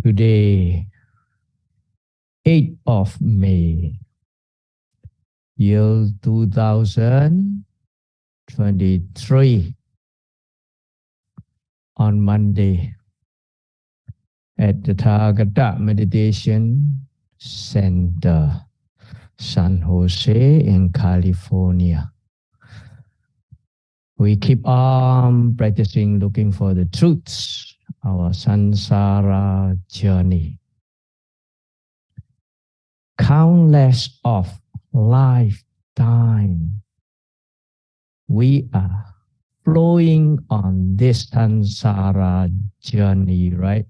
Today, 8th of May, year 2023, on Monday, at the Tagata Meditation Center, San Jose in California. We keep on practicing looking for the truths, our samsara journey. Countless of lifetime, we are flowing on this samsara journey, right?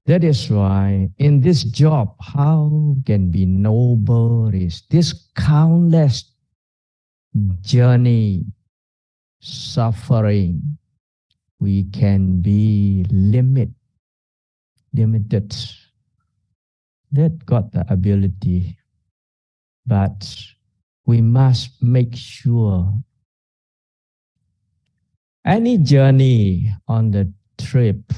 That is why in this job, how can be noble is this countless journey, suffering, we can be limited. That got the ability, but we must make sure any journey on the trip,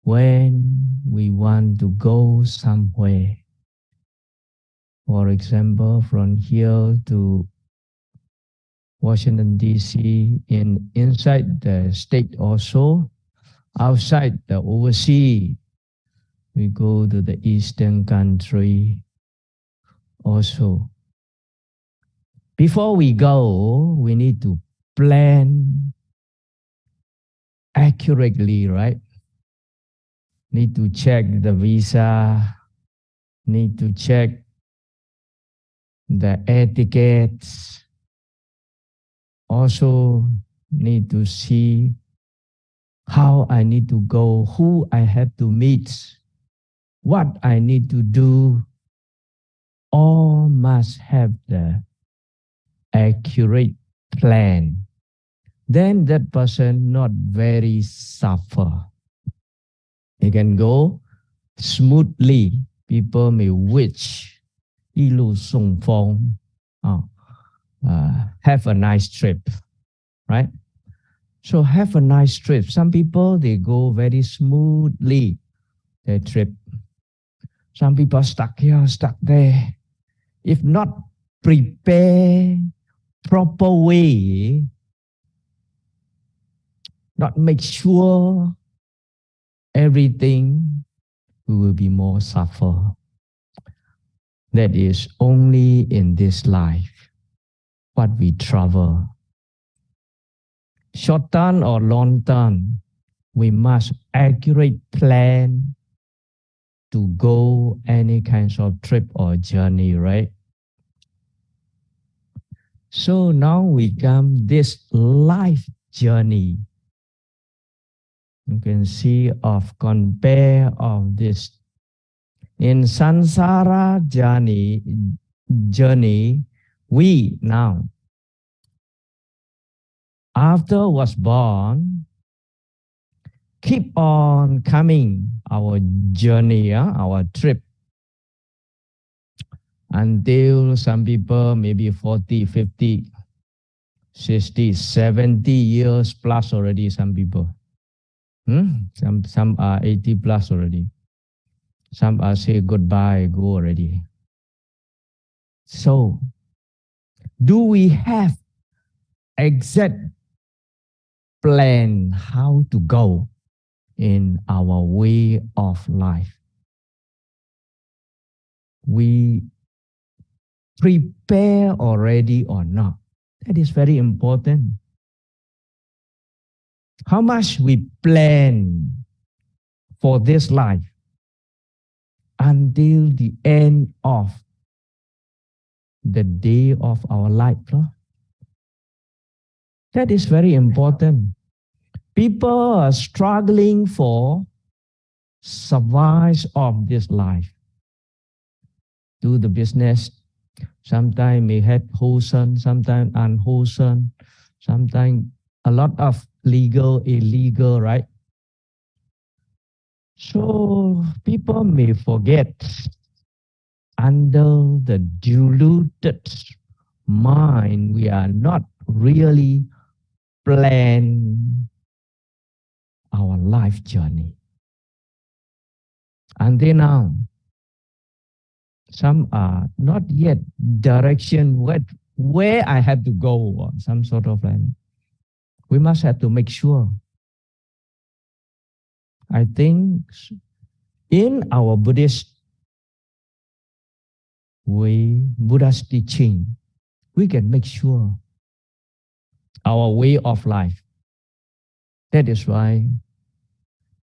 when we want to go somewhere, for example, from here to Washington, D.C., inside the state also, outside the overseas, we go to the eastern country also. Before we go, we need to plan accurately, right? Need to check the visa, need to check the air tickets, also need to see how I need to go, who I have to meet, what I need to do. All must have the accurate plan. Then that person not very suffer. He can go smoothly. People may wish, have a nice trip, right? So have a nice trip. Some people, they go very smoothly, their trip. Some people stuck here, stuck there. If not prepare proper way, not make sure everything, we will be more suffer. That is only in this life what we travel. Short term or long term, we must accurate plan to go any kinds of trip or journey, right? So now we come this life journey. You can see of compare of this. In samsara journey, we now, after was born, keep on coming our journey, our trip, until some people maybe 40, 50, 60, 70 years plus already, some people. Some are 80 plus already. Some are say goodbye, go already. So, do we have exact plan how to go in our way of life? We prepare already or not? That is very important. How much we plan for this life until the end of the day of our life. That is very important. People are struggling for survive of this life. Do the business, sometimes may have wholesome, sometimes unwholesome, sometimes a lot of legal, illegal, right? So people may forget under the diluted mind, we are not really plan our life journey. Until now, some are not yet direction where I have to go, or some sort of like. We must have to make sure. I think in our Buddha's teaching, we can make sure our way of life. That is why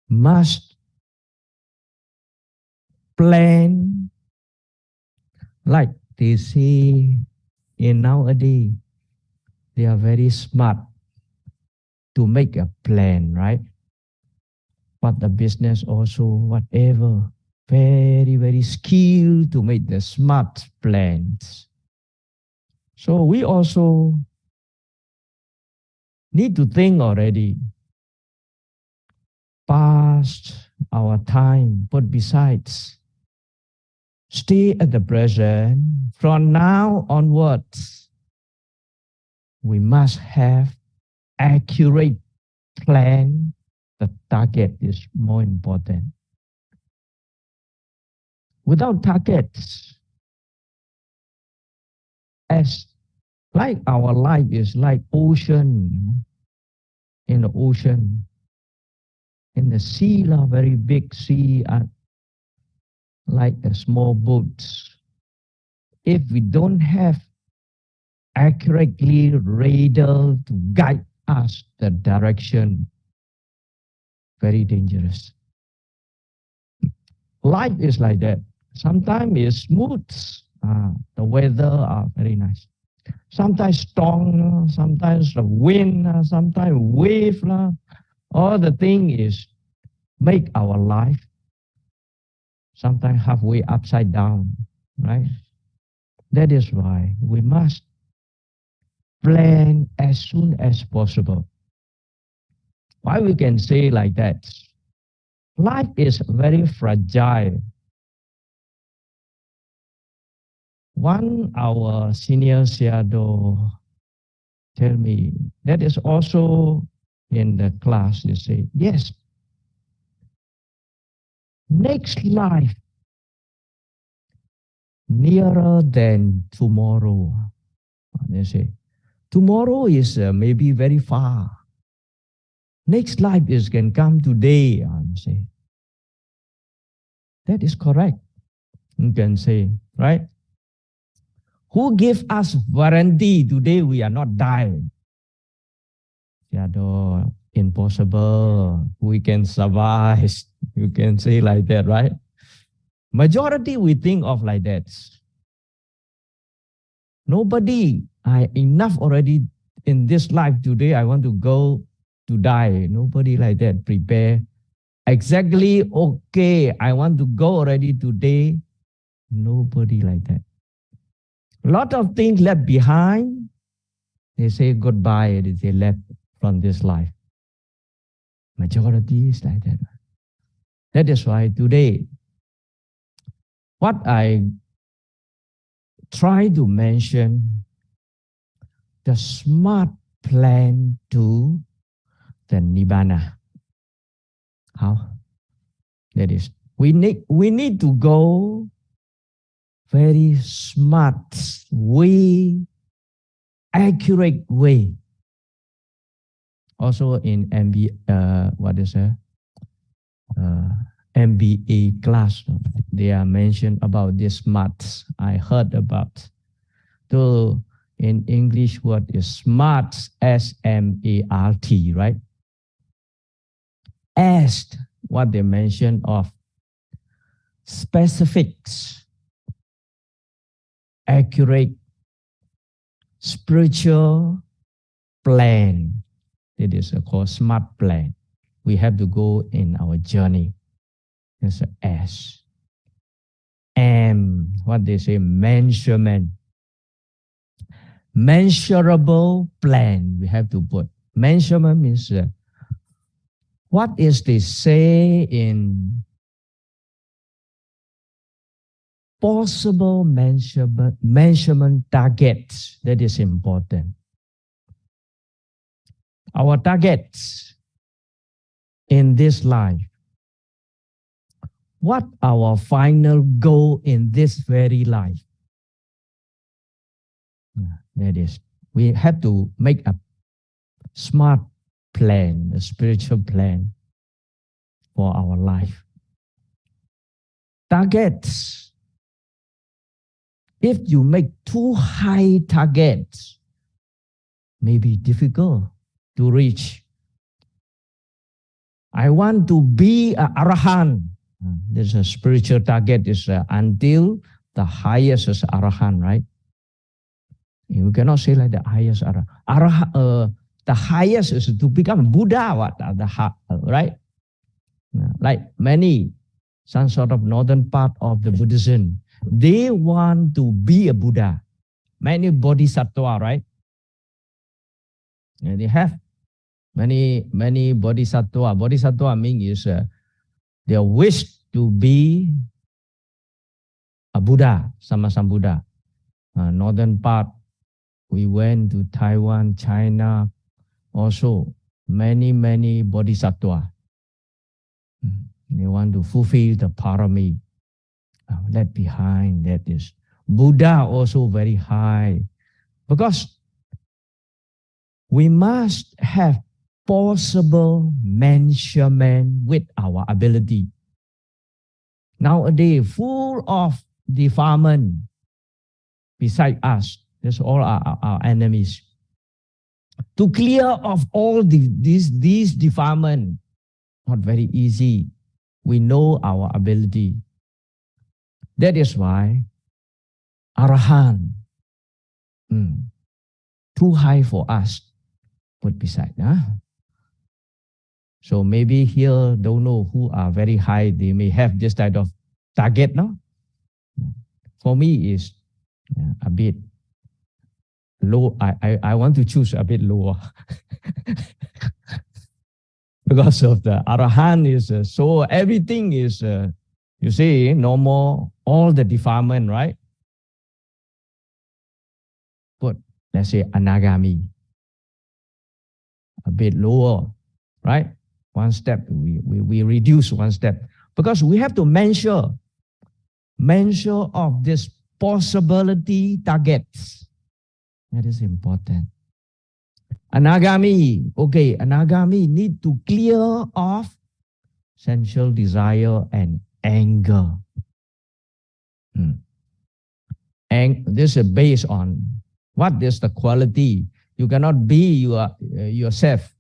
must plan, like they say in nowadays, they are very smart to make a plan, right? But the business also, whatever, very, very skilled to make the smart plans. So we also need to think already past our time, but besides, stay at the present. From now onwards, we must have accurate plan. The target is more important. Without targets, as like our life is like ocean, in the ocean, in the sea, very big sea, like a small boats. If we don't have accurately radar to guide us the direction, very dangerous. Life is like that. Sometimes it's smooth. The weather are very nice. Sometimes storm, sometimes the wind, sometimes wave. All the thing is make our life sometimes halfway upside down, right? That is why we must plan as soon as possible. Why we can say like that? Life is very fragile. One our senior Sayādaw tell me, that is also in the class, they say, yes, next life nearer than tomorrow. They say, tomorrow is maybe very far. Next life is can come today. Say, that is correct. You can say, right? Who give us warranty today we are not dying? Sayādaw, impossible. We can survive. You can say like that, right? Majority we think of like that. Nobody, I enough already in this life today, I want to go to die. Nobody like that prepare. Exactly, okay, I want to go already today. Nobody like that. A lot of things left behind. They say goodbye, they say left from this life. Majority is like that. That is why today, what I try to mention, the smart plan to the Nibbana. How? That is, we need to go very smart way, accurate way. Also in MBA class, they are mentioned about this smart. I heard about. So in English word is smart, S-M-A-R-T, right? As what they mention of specifics, accurate, spiritual plan. It is called smart plan. We have to go in our journey. It's an S. M, what they say, measurement. Measurable plan, we have to put. Measurement means what is they say in possible measurement targets. That is important. Our targets in in this life? What our final goal in this very life? That is, we have to make a smart plan, a spiritual plan for our life. Targets. If you make too high targets, may be difficult to reach. I want to be an arahant. There's a spiritual target is until the highest is arahant, right? You cannot say like the highest arahant. The highest is to become Buddha. What right? Like many, some sort of northern part of the Buddhism, they want to be a Buddha. Many bodhisattva, right? And they have many bodhisattva. Bodhisattva means they wish to be a Buddha, sama Buddha. Northern part, we went to Taiwan, China, also many bodhisattva. They want to fulfill the parami. Left behind, that is. Buddha also very high. Because we must have possible measurement with our ability. Nowadays, full of defilement beside us. That's all our enemies. To clear off all these defilement, not very easy. We know our ability. That is why arahant, too high for us, put beside. So maybe here, don't know who are very high, they may have this type of target, no? For me, is a bit low. I want to choose a bit lower. Because of the arahant is so everything is, you see, no more, all the defilement, right? But let's say anagami, a bit lower, right? One step, we reduce one step. Because we have to measure of this possibility targets. That is important. Anagami, okay, anagami need to clear off sensual desire and anger. And this is based on what is the quality. You cannot be yourself.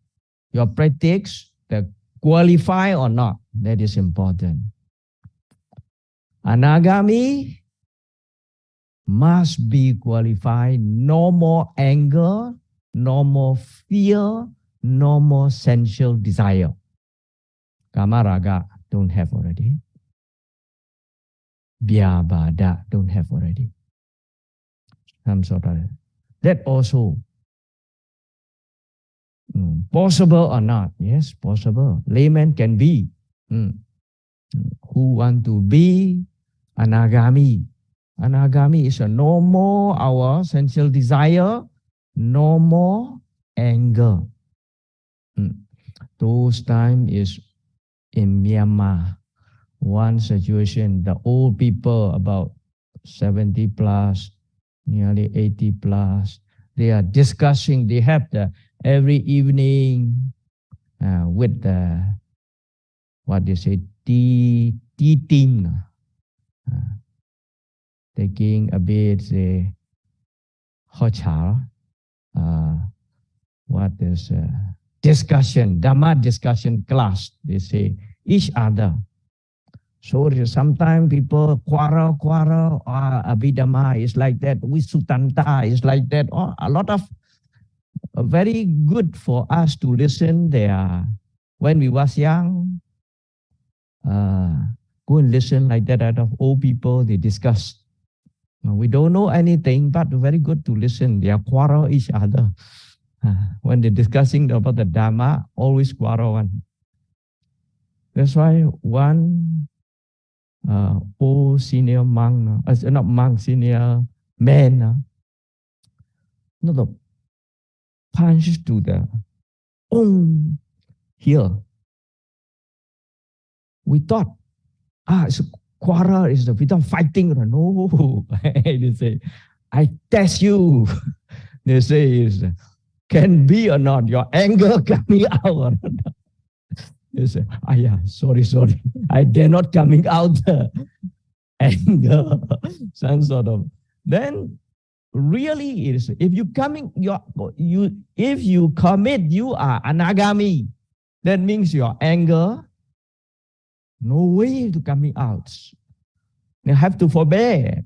Your practice, the qualify or not, that is important. Anagami must be qualified. No more anger, no more fear, no more sensual desire. Kama raga don't have already. Vyabhada don't have already. Some sort of that also possible or not? Yes, possible. Layman can be. Who want to be anagami? Anagami is a no more our sensual desire, no more anger. Those time is in Myanmar. One situation, the old people about 70 plus, nearly 80 plus, they are discussing, they have the every evening with the, what they say, tea team, taking a bit, say, hot cha, what is discussion, Dhamma discussion class, they say, each other. So sometimes people quarrel, Abhidhamma is like that, Visutanta is like that. A lot of very good for us to listen there. When we was young, go and listen like that out of old people, they discuss. We don't know anything, but very good to listen. They quarrel each other. When they're discussing about the Dhamma, always quarrel one. That's why one old senior monk, not monk, senior man, not the punch to the here. We thought, it's a quarrel, without fighting. No, they say, I test you. They say, can be or not, your anger coming out or not. They say, yeah, sorry. I dare not coming out anger. Some sort of. Then really it is, if you commit, you are anagami. That means your anger, no way to coming out. You have to forbear.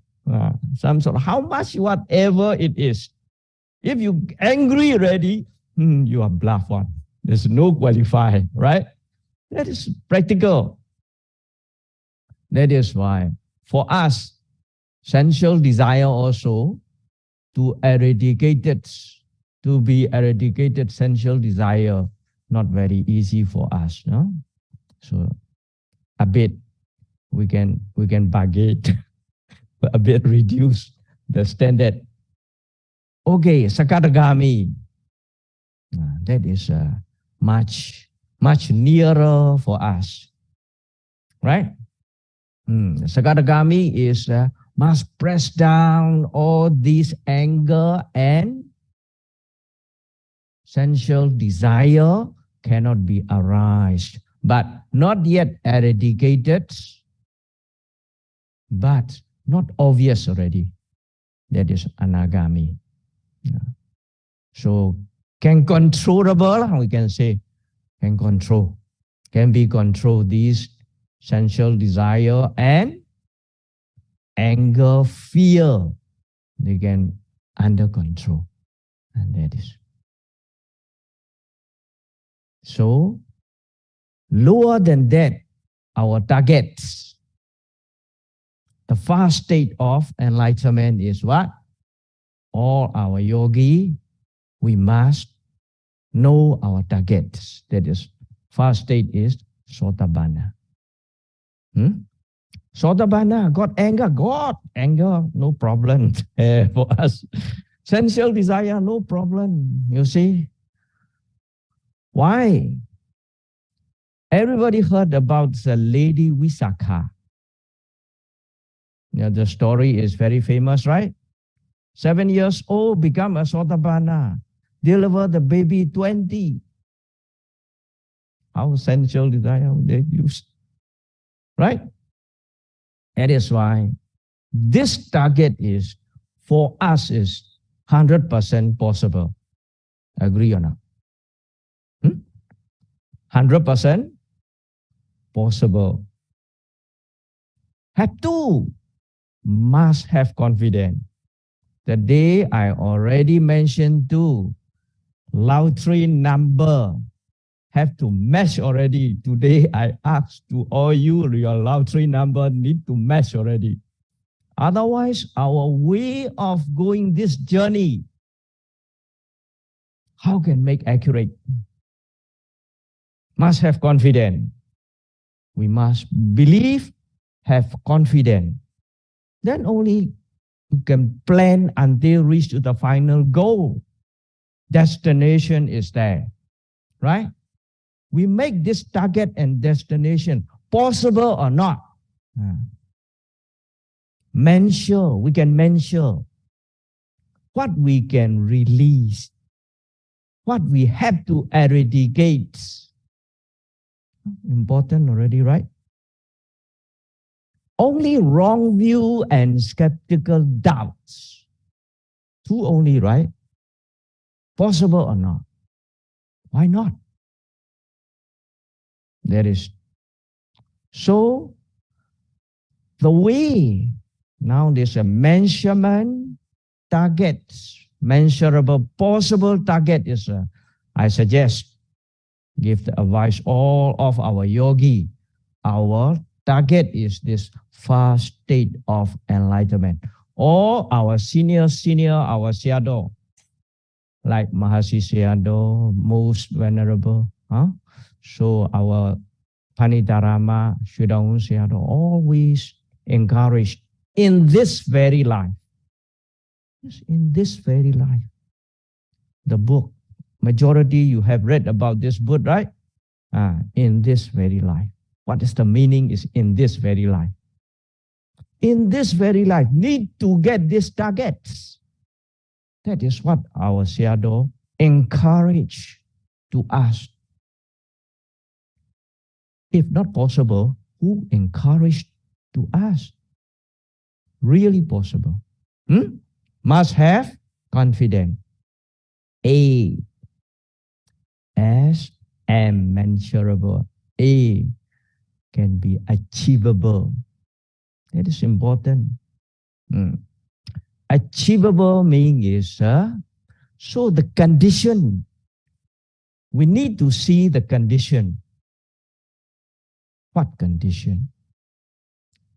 Some sort of, how much, whatever it is. If you angry already, you are bluff one. There's no qualify, right? That is practical. That is why for us, sensual desire also, to be eradicated sensual desire, not very easy for us. No? So a bit we can bargain, a bit reduce the standard. Okay, Sakadagami. That is much nearer for us, right? Sakadagami is must press down all this anger and sensual desire cannot be aroused, but not yet eradicated, but not obvious already. That is anagami. So can controllable, we can say, can be controlled, these sensual desire and anger, fear, they can under control. And that is. So lower than that, our targets. The first state of enlightenment is what? All our yogi, we must know our targets. That is, first state is Sotabana. Sotabana, got anger, no problem for us. Sensual desire, no problem, you see. Why? Everybody heard about the lady Visakha. The story is very famous, right? 7 years old, become a Sotabana, deliver the baby 20. How sensual desire they use, right? That is why this target is, for us, is 100% possible. Agree or not? 100% possible. Must have confidence. The day I already mentioned too, Lao-Tree number have to match already. Today I ask to all you, your Lao-Tree number need to match already. Otherwise, our way of going this journey, how can make accurate? Must have confidence. We must believe, have confidence. Then only you can plan until reach to the final goal. Destination is there, right? We make this target and destination possible or not. We can measure what we can release, what we have to eradicate. Important already, right? Only wrong view and skeptical doubts. Two only, right? Possible or not? Why not? There is. So, the way, now there's a measurement targets, measurable possible target is, I suggest, give the advice all of our yogi. Our target is this first state of enlightenment. All our senior, our Sayādaw, like Mahasi Sayādaw, most venerable. So our Panitarama, Shudaun Sayādaw, always encouraged in this very life. Yes, in this very life. The book, majority you have read about this book, right? In this very life. What is the meaning is in this very life. In this very life, need to get these targets. That is what our Sayādaw encourage to us. If not possible, who encouraged to us? Really possible. Must have confidence. A as immeasurable. A can be achievable. That is important. Achievable means so the condition. We need to see the condition. What condition?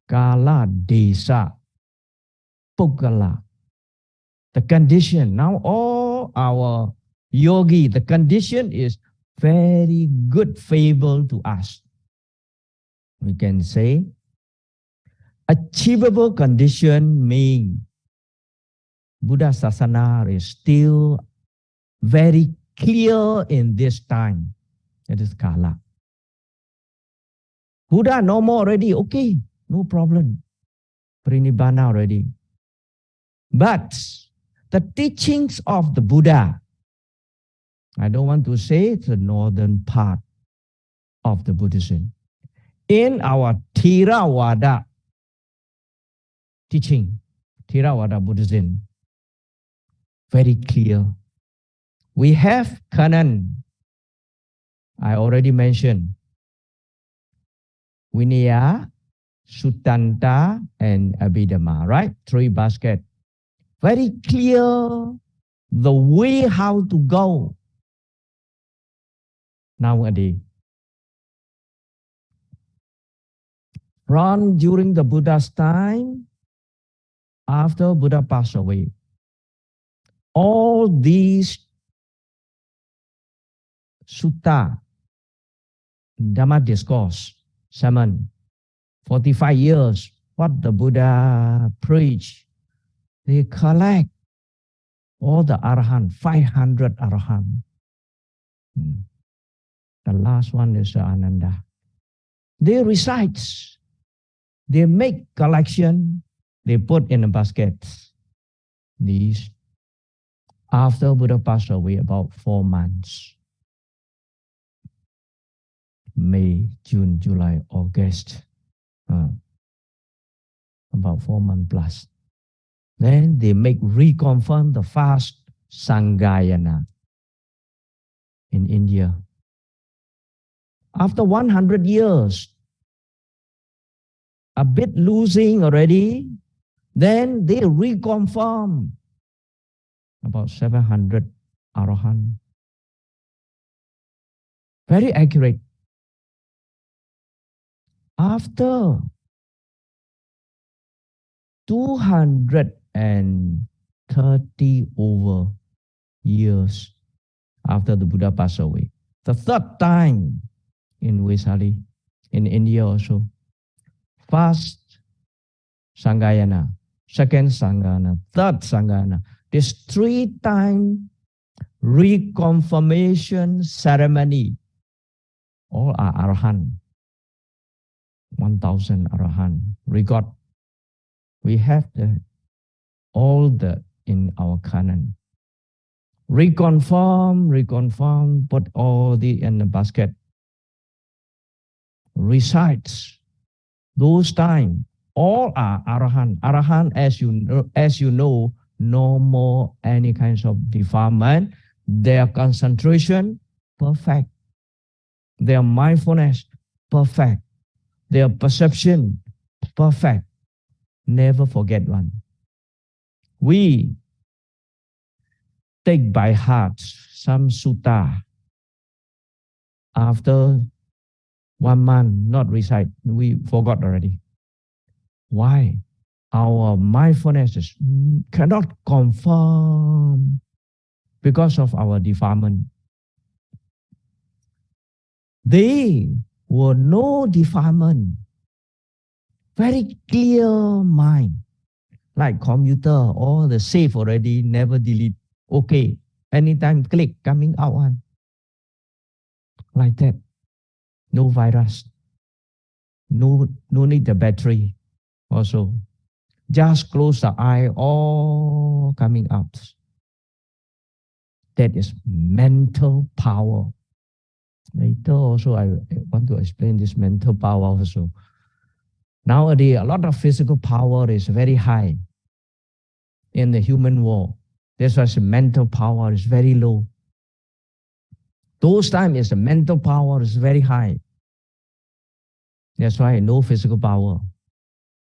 Kala, desa, pogala. The condition. Now all our yogi, the condition is very good favor to us. We can say achievable condition means Buddha Sasana is still very clear in this time. That is Kala. Buddha no more already, okay, no problem. Prinibbana already. But the teachings of the Buddha, I don't want to say the northern part of the Buddhism. In our Theravada teaching, Theravada Buddhism, very clear. We have canon. I already mentioned Vinaya, Suttanta, and Abhidhamma, right? 3 baskets. Very clear the way how to go nowadays. From during the Buddha's time, after Buddha passed away, all these sutta, Dhamma discourse, sermon, 45 years, what the Buddha preached, they collect all the Arahant, 500 Arahant. The last one is Ananda. They recite, they make collection, they put in a basket. These, after Buddha passed away, about 4 months. May, June, July, August. About 4 months plus. Then they make reconfirm the fast Sangayana in India. After 100 years, a bit losing already, then they reconfirm about 700 Arahant. Very accurate. After 230 over years after the Buddha passed away, the 3rd time in Vaisali, in India also, first Sangayana, 2nd Sangayana, 3rd Sangayana, this 3-time reconfirmation ceremony, all are Arahant. 1,000 Arahant. We have all the in our canon. Reconfirm, put all the in the basket. Recites those time, all are Arahant. Arahant, as you know, no more any kinds of defilement. Their concentration, perfect. Their mindfulness, perfect. Their perception, perfect. Never forget one. We take by heart some sutta. After 1 month, not recite, we forgot already. Why? Our mindfulness cannot confirm because of our defilement. They were no defilement. Very clear mind. Like computer, all the save already, never delete. Okay, anytime click, coming out one. Like that. No virus. No need the battery also. Just close the eye, all coming out. That is mental power. Later also, I want to explain this mental power also. Nowadays, a lot of physical power is very high in the human world. That's why the mental power is very low. Those times, the mental power is very high. That's why no physical power.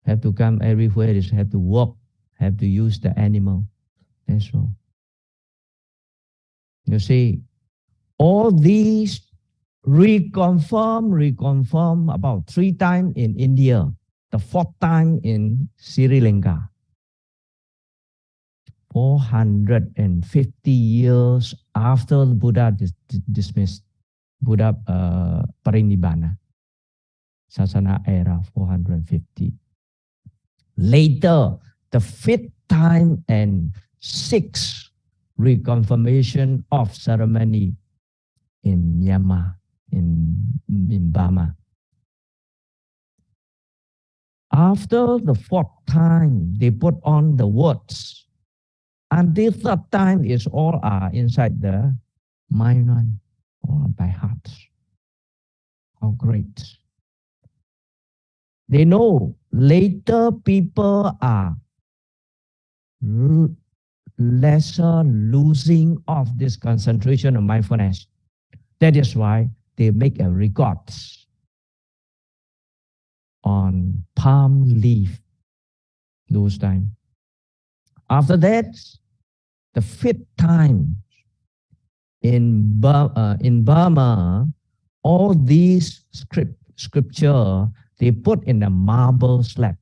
Have to come everywhere, is have to walk, have to use the animal. That's all. You see, all these reconfirm about 3 times in India, the 4th time in Sri Lanka. 450 years after Buddha dismissed, Buddha parinibbana, Sasana era 450. Later, the 5th time and 6th reconfirmation of ceremony in Myanmar, in Burma. After the 4th time, they put on the words. And the 3rd time is all are inside the mind one, all by heart. How great. They know later people are lesser losing of this concentration of mindfulness. That is why they make a record on palm leaf those time. After that, the 5th time in Burma, all these scripture they put in a marble slab.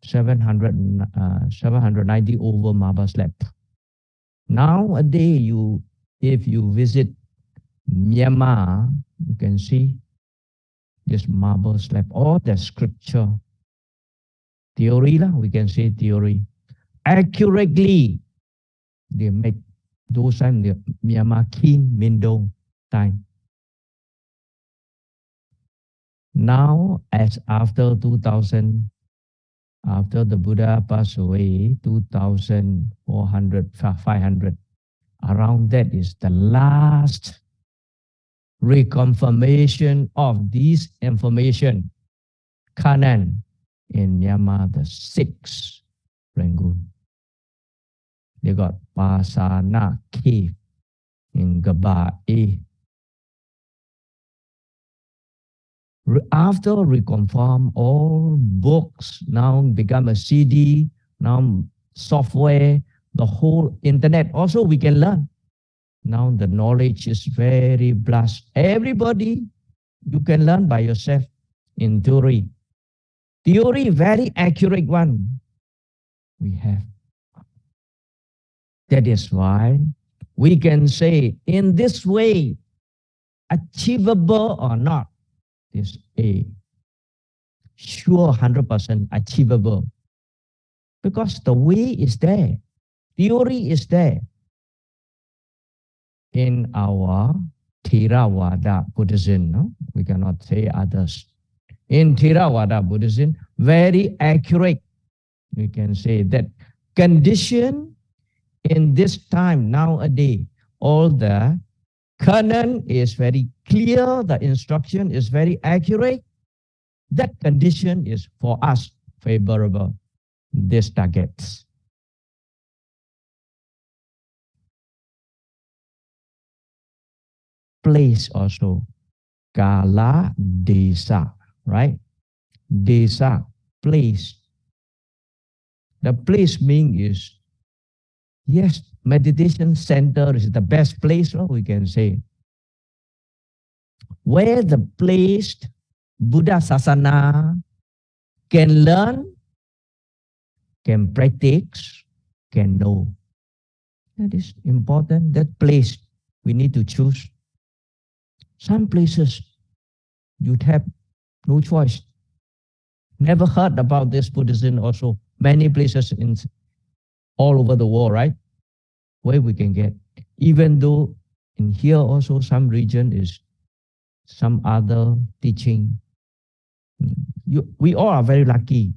790 over marble slab. Nowadays, if you visit Myanmar, you can see this marble slab, all the scripture. Theory, we can say theory. Accurately, they make those time the Myanmar King Mindo time. Now, as after 2000, after the Buddha passed away, 2,400, 500, around that is the last reconfirmation of this information, canon in Myanmar, the 6th Rangoon. They got Pasana Cave in Gabae. After reconfirm, all books now become a CD, now software, the whole internet. Also, we can learn. Now the knowledge is very blessed. Everybody, you can learn by yourself in theory. Theory, very accurate one we have. That is why we can say in this way, achievable or not, is a sure 100% achievable. Because the way is there. Theory is there. In our Theravada Buddhism, no? We cannot say others. In Theravada Buddhism, very accurate. We can say that condition in this time nowadays, all the canon is very clear, the instruction is very accurate. That condition is for us favorable, these targets. Place also, Kala Desa, right? Desa, place. The place meaning is, yes, meditation center is the best place, we can say. Where the place Buddha Sasana can learn, can practice, can know. That is important. That place we need to choose. Some places you'd have no choice. Never heard about this Buddhism also. Many places in all over the world, right? Where we can get. Even though in here also some region is some other teaching. We all are very lucky,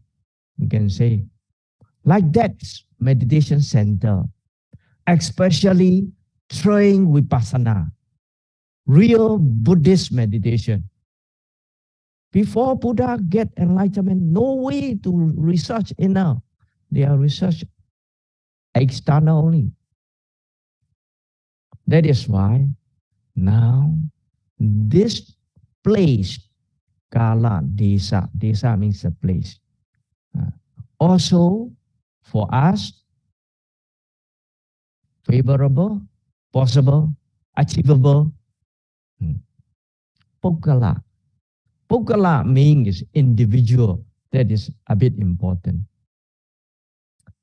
you can say. Like that meditation center, especially train vipassana, real Buddhist meditation. Before Buddha get enlightenment, no way to research inner. They are research external only. That is why now this place, Kala Desa, Desa means a place. Also for us, favorable, possible, achievable. Pokala. Pokala means individual. That is a bit important.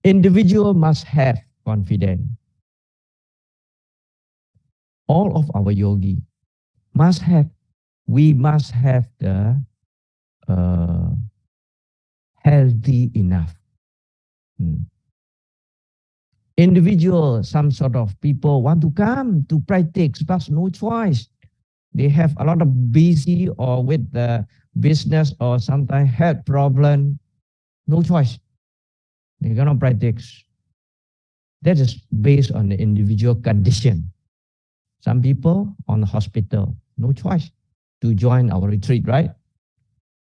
Individual must have confidence. All of our yogi must have, we must have the healthy enough. Individual, some sort of people want to come to practice, but no choice. They have a lot of busy or with the business or sometimes health problem. No choice. They cannot practice. That is based on the individual condition. Some people on the hospital, no choice to join our retreat, right?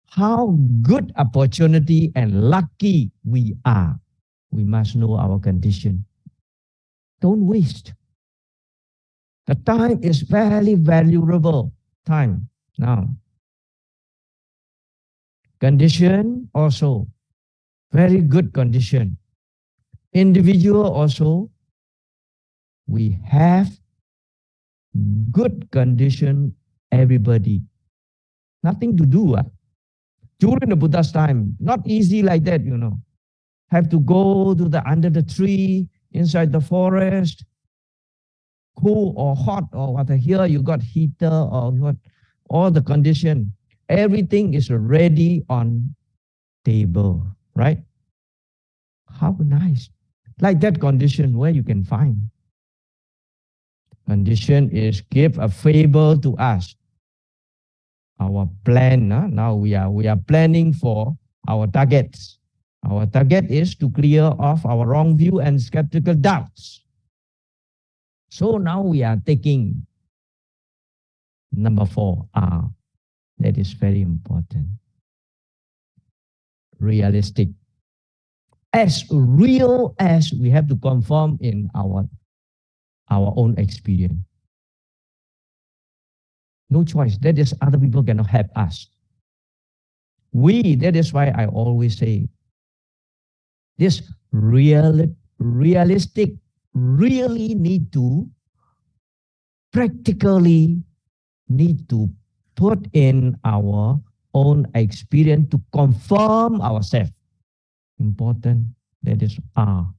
How good opportunity and lucky we are. We must know our condition. Don't waste. The time is very valuable time now. Condition also, very good condition. Individual also, we have good condition, everybody. Nothing to do. During the Buddha's time, not easy like that, you know. Have to go to the under the tree, inside the forest, cool or hot or what. Here you got heater or what, all the condition. Everything is ready on table, right? How nice. Like that condition where you can find. Condition is give a favor to us. Our plan, now we are planning for our targets. Our target is to clear off our wrong view and skeptical doubts. So now we are taking number 4, R. That is very important. Realistic. As real as we have to conform in our own experience. No choice. That is, other people cannot help us. That is why I always say, this realistic really need to practically need to put in our own experience to confirm ourselves. Important. That is R.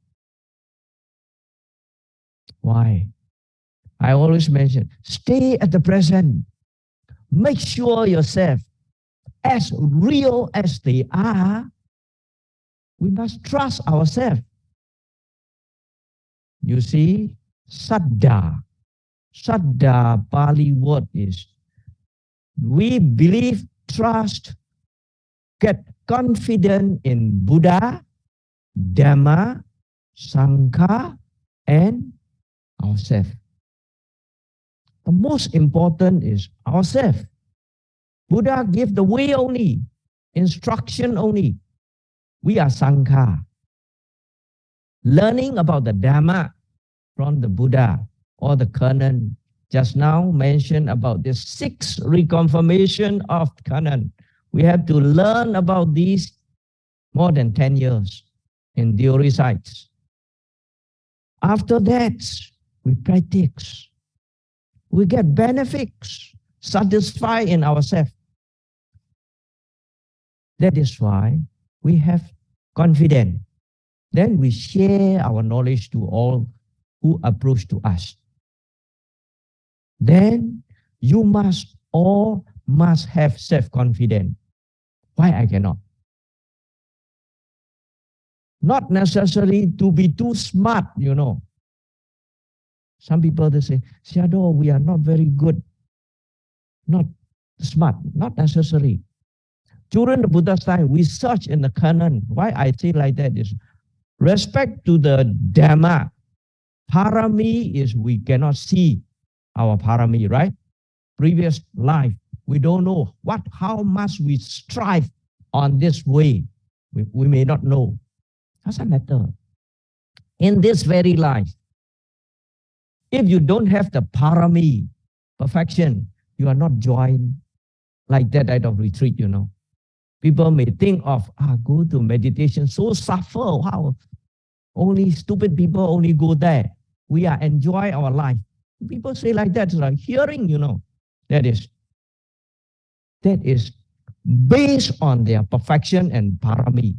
Why? I always mention, stay at the present. Make sure yourself as real as they are. We must trust ourselves. You see, Saddha. Saddha Pali word is, we believe, trust, get confident in Buddha, Dhamma, Sangha, and ourselves. The most important is ourselves. Buddha gave the way only, instruction only. We are Sangha. Learning about the Dhamma from the Buddha or the Canon. Just now mentioned about the 6 reconfirmation of Canon. We have to learn about these more than 10 years in theory sites. After that, we practice. We get benefits, satisfied in ourselves. That is why we have confidence. Then we share our knowledge to all who approach to us. Then you all must have self-confidence. Why I cannot? Not necessarily to be too smart, you know. Some people, they say, Sayādaw, we are not very good. Not smart, not necessary. During the Buddha's time, we search in the canon. Why I say like that is respect to the Dhamma. Parami is we cannot see our parami, right? Previous life, we don't know how much we strive on this way. We may not know. Doesn't matter. In this very life, if you don't have the parami, perfection, you are not joined like that type of retreat, you know. People may think of, go to meditation, so suffer. How? Only stupid people only go there. We are enjoy our life. People say like that, like hearing, you know. That is based on their perfection and parami.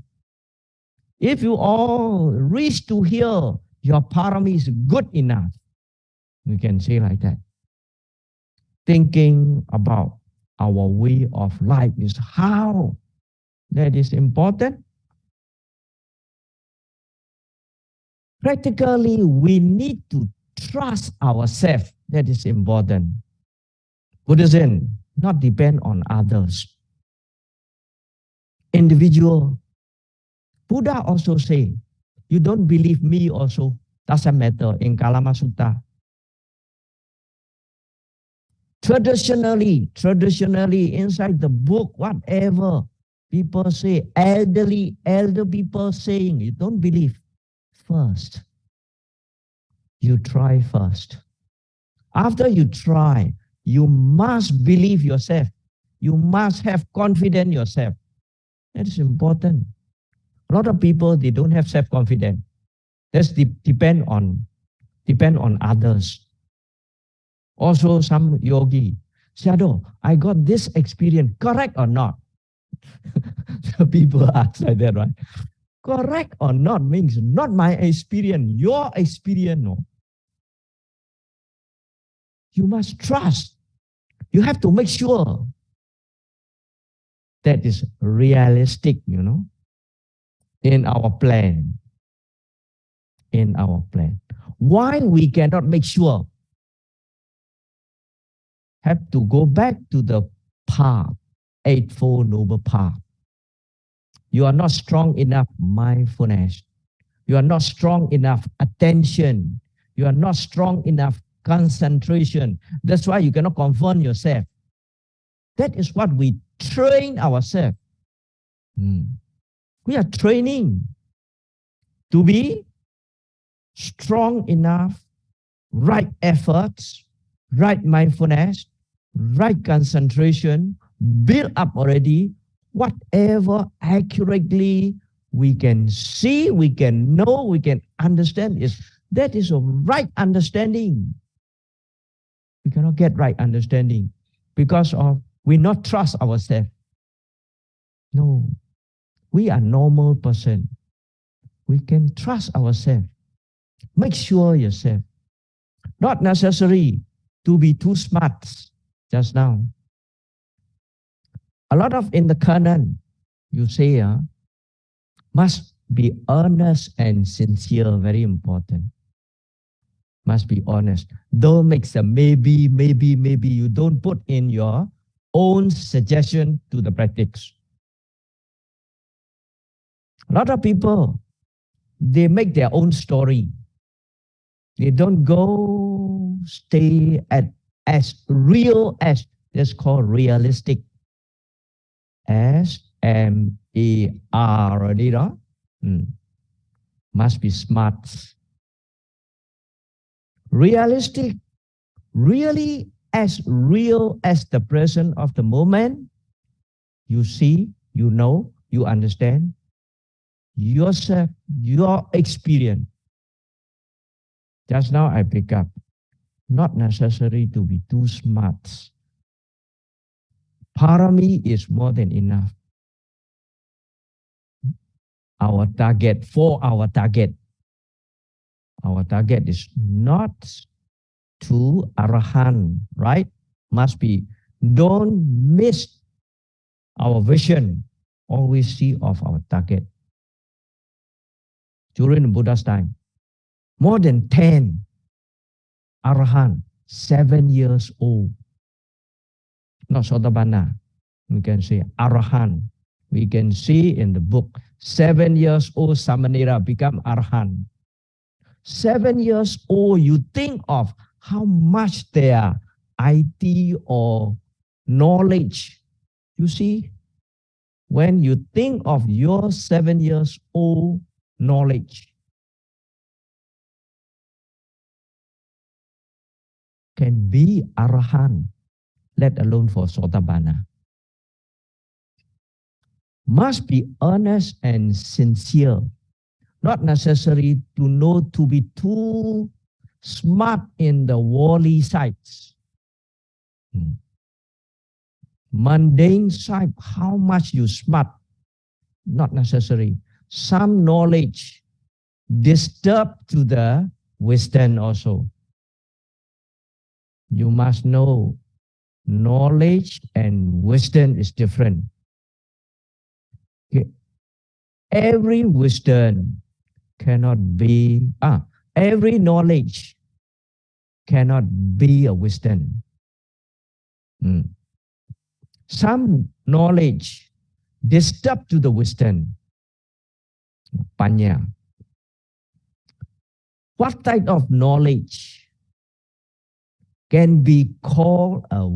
If you all reach to here, your parami is good enough. We can say like that. Thinking about our way of life is how that is important. Practically, we need to trust ourselves. That is important. Buddhism not depend on others. Individual. Buddha also say, you don't believe me also, doesn't matter in Kalama Sutta. Traditionally, inside the book, whatever people say, elder people saying, you don't believe. First, you try first. After you try, you must believe yourself. You must have confidence in yourself. That is important. A lot of people, they don't have self-confidence. That's depend on others. Also, some yogi, Sayādaw, I got this experience, correct or not? So people ask like that, right? Correct or not means not my experience, your experience. No. You must trust. You have to make sure that is realistic, you know, in our plan. In our plan. Why we cannot make sure? Have to go back to the path, Eightfold Noble Path. You are not strong enough mindfulness. You are not strong enough attention. You are not strong enough concentration. That's why you cannot confront yourself. That is what we train ourselves. We are training to be strong enough, right efforts, right mindfulness, right concentration, build up already, whatever accurately we can see, we can know, we can understand that is a right understanding. We cannot get right understanding because of we not trust ourselves. No, we are normal person. We can trust ourselves. Make sure yourself. Not necessary to be too smart just now. A lot of in the canon, you say, must be honest and sincere, very important. Must be honest. Don't make some maybe. You don't put in your own suggestion to the practice. A lot of people, they make their own story. They don't go stay at as real as, that's called realistic. SMAR, already, no? Must be smart. Realistic, really as real as the present of the moment. You see, you know, you understand yourself, your experience. Just now I pick up, not necessary to be too smart. Parami is more than enough. Our target is not to Arahant, right? Must be, don't miss our vision. Always see of our target. During the Buddha's time, more than 10 Arahant, 7 years old. not Sotabana. We can say Arahant. We can see in the book, 7 years old Samanera become Arahant. 7 years old, you think of how much their IT or knowledge. You see, when you think of your 7 years old knowledge, can be Arahant, let alone for Sotabana. Must be earnest and sincere, not necessary to know to be too smart in the worldly sides. Mundane side, how much you smart, not necessary. Some knowledge disturb to the wisdom also. You must know knowledge and wisdom is different. Okay. Every wisdom cannot be, every knowledge cannot be a wisdom. Some knowledge disturb to the wisdom. Panya. What type of knowledge can be called a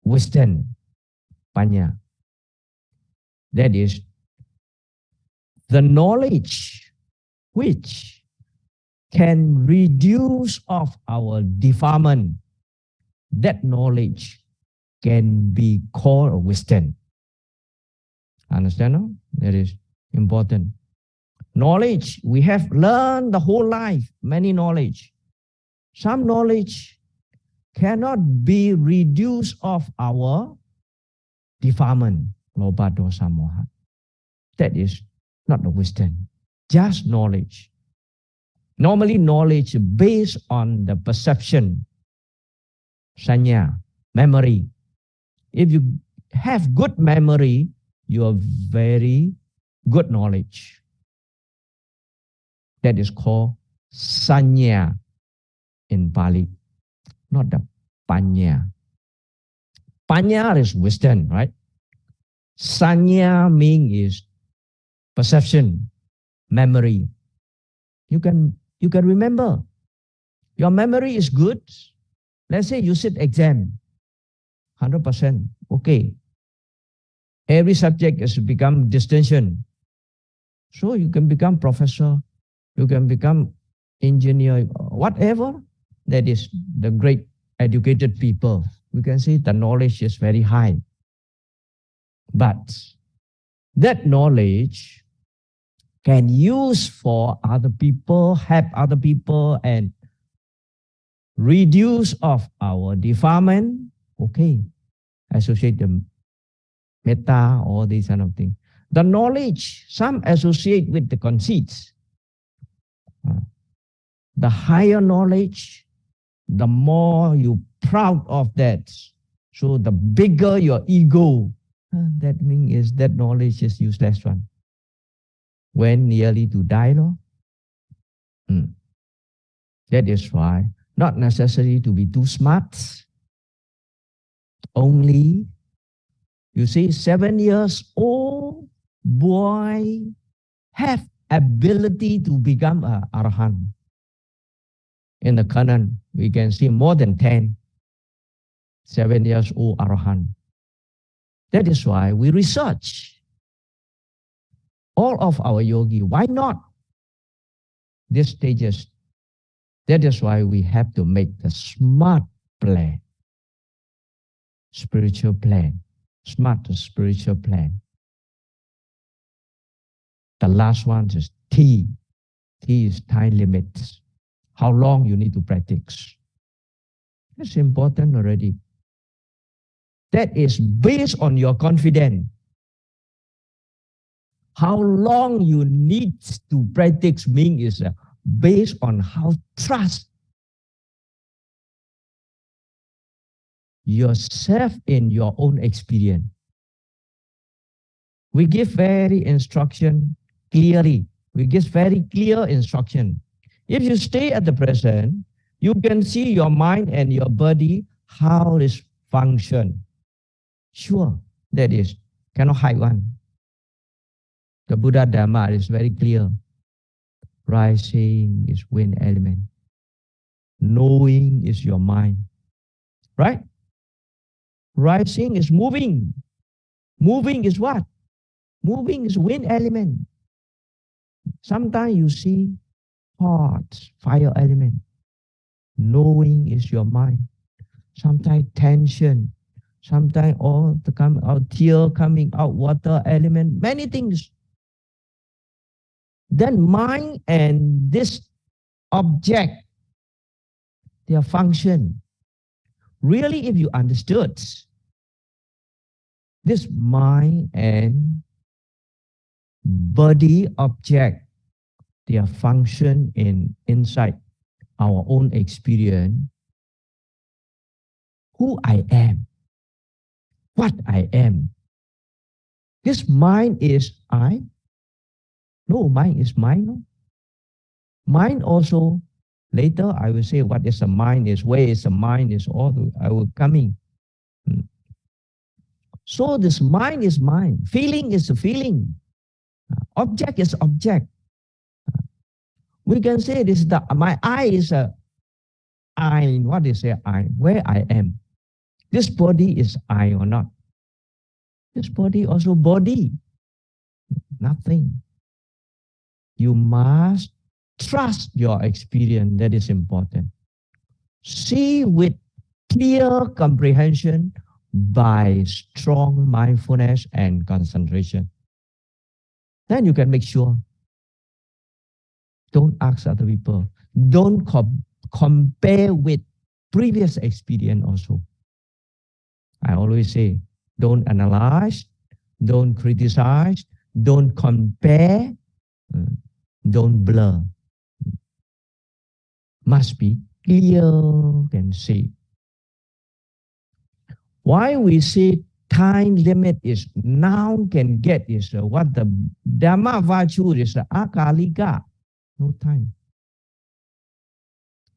wisdom? Panya. That is the knowledge which can reduce of our defilement. That knowledge can be called a wisdom. Understand? No? That is important. Knowledge, we have learned the whole life, many knowledge. Some knowledge cannot be reduced of our defilement. Lobha, dosa, moha. That is not the wisdom, just knowledge. Normally, knowledge based on the perception, sanya, memory. If you have good memory, you have very good knowledge. That is called sanya in Pali, not the panya. Panya is wisdom, right? Sanya meaning is perception, memory. You can remember. Your memory is good. Let's say you sit exam, 100%. Okay. Every subject has become distinction. So you can become professor, you can become engineer, whatever. That is the great educated people. We can say the knowledge is very high. But that knowledge can use for other people, help other people, and reduce of our defilement. Okay, associate the metta, all these kind of things. The knowledge, some associate with the conceits. The higher knowledge, the more you proud of that. So the bigger your ego, that means is that knowledge is useless one. When nearly to die, no? That is why not necessary to be too smart. Only, you see, 7 years old boy have ability to become an arahant. In the canon, we can see more than 10, 7 years old arahant. That is why we research all of our yogi. Why not these stages? That is why we have to make the smart plan, spiritual plan, smart spiritual plan. The last one is T. T is time limits. How long you need to practice. That's important already. That is based on your confidence. How long you need to practice means is based on how trust yourself in your own experience. We give very instruction clearly. We give very clear instruction. If you stay at the present, you can see your mind and your body, how it's function. Sure, that is, cannot hide one. The Buddha Dharma is very clear. Rising is wind element. Knowing is your mind. Right? Rising is moving. Moving is what? Moving is wind element. Sometimes you see hot fire element. Knowing is your mind. Sometimes tension. Sometimes all the come out tear coming out, water element, many things. Then mind and this object, their function. Really, if you understood this mind and body object, their function inside our own experience, who I am, what I am. This mind is I? No, mind is mine. No? Mind also, later I will say what is the mind is, where is the mind is, all I will coming. So this mind is mind, feeling is a feeling, object is object. We can say this, my I is a I. What is a I? Where I am. This body is I or not? This body also body. Nothing. You must trust your experience. That is important. See with clear comprehension by strong mindfulness and concentration. Then you can make sure. Don't ask other people. Don't compare with previous experience also. I always say, don't analyze, don't criticize, don't compare, don't blur. Must be clear and see. Why we say time limit is now can get is what the Dhamma virtue is akalika, no time.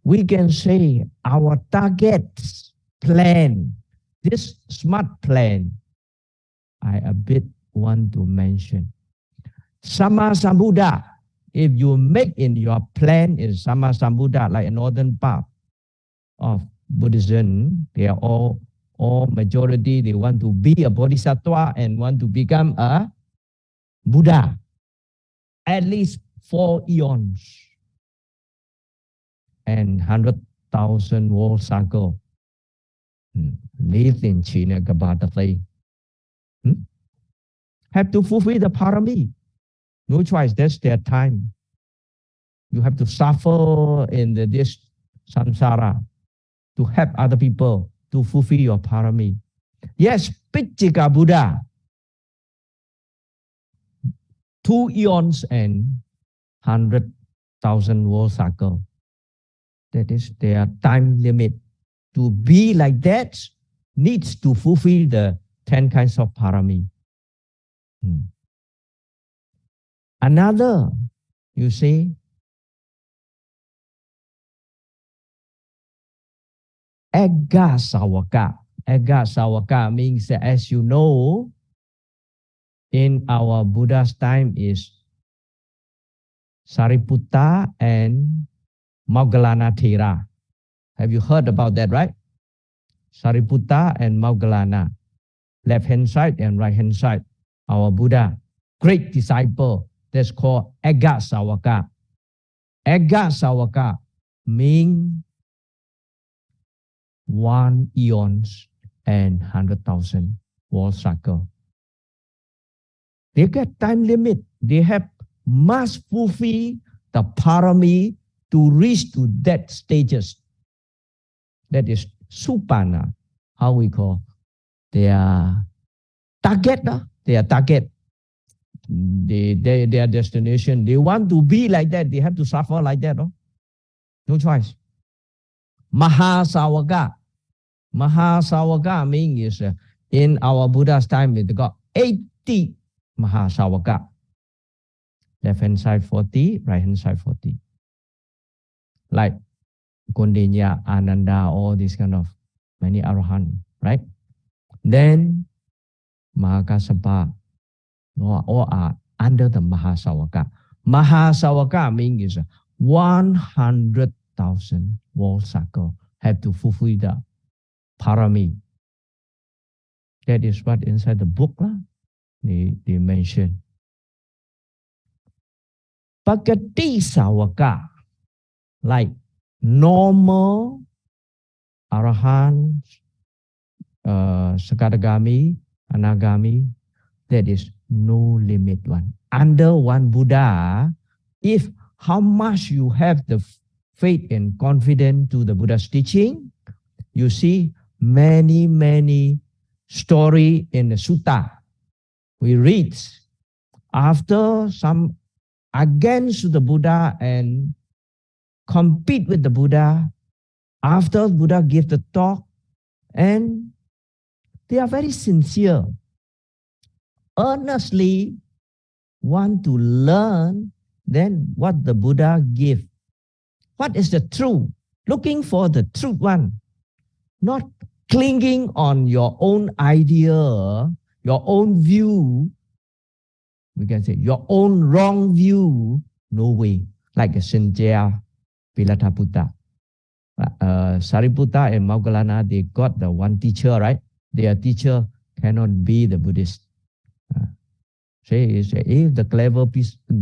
We can say our targets plan, this smart plan, I a bit want to mention. Sama Sambuddha, if you make in your plan is Sama Sambuddha, like a northern path of Buddhism, they are all majority, they want to be a bodhisattva and want to become a Buddha. At least 4 eons and 100,000 world cycle. Live in China Gabata. Have to fulfill the parami. No choice, that's their time. You have to suffer in this samsara to help other people to fulfill your parami. Yes, Pitchika Buddha, 2 eons and 100,000 world cycle. That is their time limit. To be like that needs to fulfill the 10 kinds of parami. Another, you say, Ega Sawaka. Ega Sawaka means that, as you know, in our Buddha's time is Sariputta and Moggallana Thera. Have you heard about that, right? Sariputta and Moggallana, left hand side and right hand side. Our Buddha, great disciple, that's called Ega Sawaka. Ega Sawaka means 1 eons and 100,000 world cycle. They get time limit. They have must fulfill the parami to reach to that stages. That is supana, how we call their target. Their target, their destination. They want to be like that. They have to suffer like that. No choice. Mahasawaka. Mahasawaka means in our Buddha's time, we got 80 Mahasawaka. Left hand side 40, right hand side 40. Like Kondinya, Ananda, all this kind of many Arahant. right? Then Mahakasapa, all are under the Mahasawaka. Mahasawaka means 100,000 wall circle have to fulfill the parami. That is what inside the book they mention. Pakati Sawaka, like normal Arahant, Sakadagami, Anagami, that is no limit one. Under one Buddha, if how much you have the faith and confidence to the Buddha's teaching, you see many story in the sutta. We read after some against the Buddha and compete with the Buddha, after Buddha give the talk, and they are very sincere, earnestly want to learn then what the Buddha give. What is the truth? Looking for the truth one, not clinging on your own idea, your own view. We can say your own wrong view, no way. Like Sinjaya Pilataputta. Sariputta and Moggallana, they got the one teacher, right? Their teacher cannot be the Buddhist. Say if the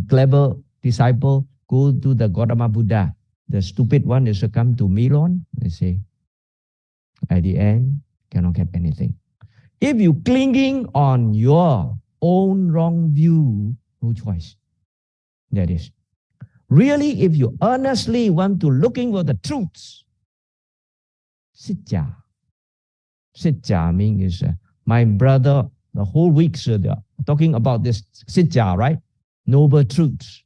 clever disciple go to the Gautama Buddha, the stupid one is to come to Milon, they say, at the end, cannot get anything. If you clinging on your own wrong view, no choice. That is. Really, if you earnestly want to looking for the truths, Sitja. Sitja means my brother, the whole week, talking about this Sitja, right? Noble truths.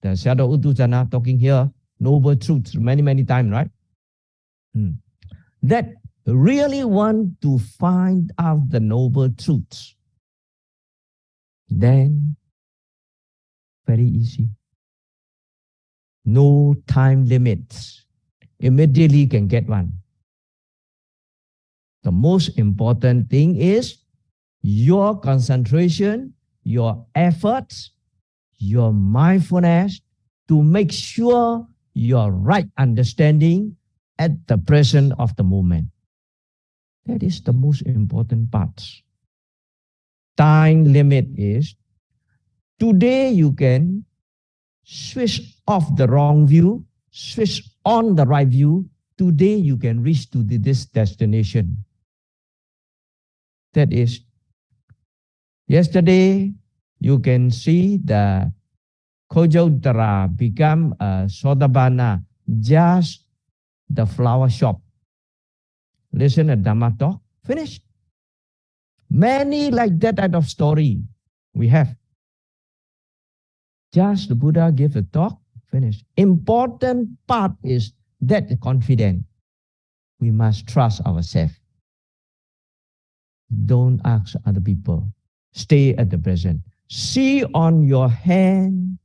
The Sayādaw Uttujana talking here, noble truths, many times, right? That really want to find out the noble truths. Then, very easy. No time limits. Immediately can get one. The most important thing is your concentration, your efforts, your mindfulness to make sure your right understanding at the present of the moment. That is the most important part. Time limit is today you can switch off the wrong view, switch on the right view. Today you can reach to this destination. That is, yesterday you can see the Kojodara become a Sotabana, just the flower shop. Listen to Dhamma talk, finished. Many like that type of story we have. Just the Buddha give a talk, finished. Important part is that confidence. We must trust ourselves. Don't ask other people. Stay at the present. See on your hand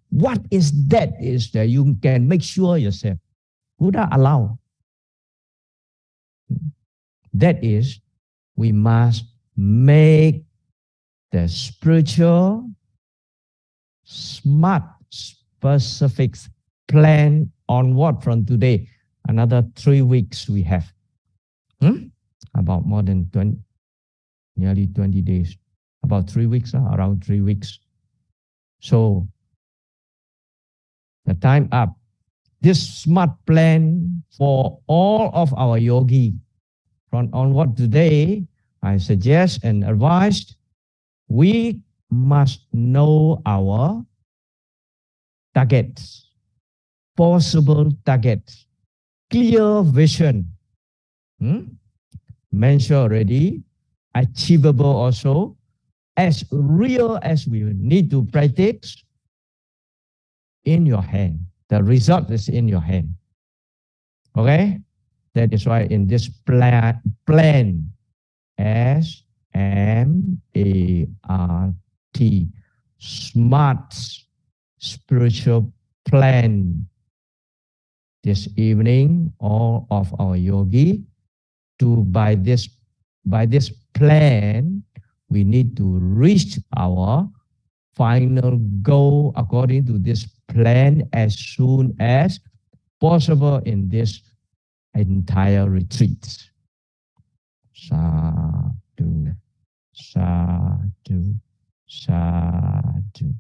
what is that is that you can make sure yourself. Buddha allow. That is, we must make the spiritual smart, specific plan on what from today. Another 3 weeks we have. About more than 20, nearly 20 days. About 3 weeks, around 3 weeks. So, the time up. This smart plan for all of our yogi. From onward today, I suggest and advise we must know our targets, possible targets, clear vision. Mentioned already, achievable also, as real as we need to practice in your hand. The result is in your hand. Okay? That is why in this plan S-M-A-R-T, smart spiritual plan. This evening, all of our yogi to by this plan, we need to reach our final goal according to this plan as soon as possible in this entire retreat. Sadhu, sadhu, sadhu.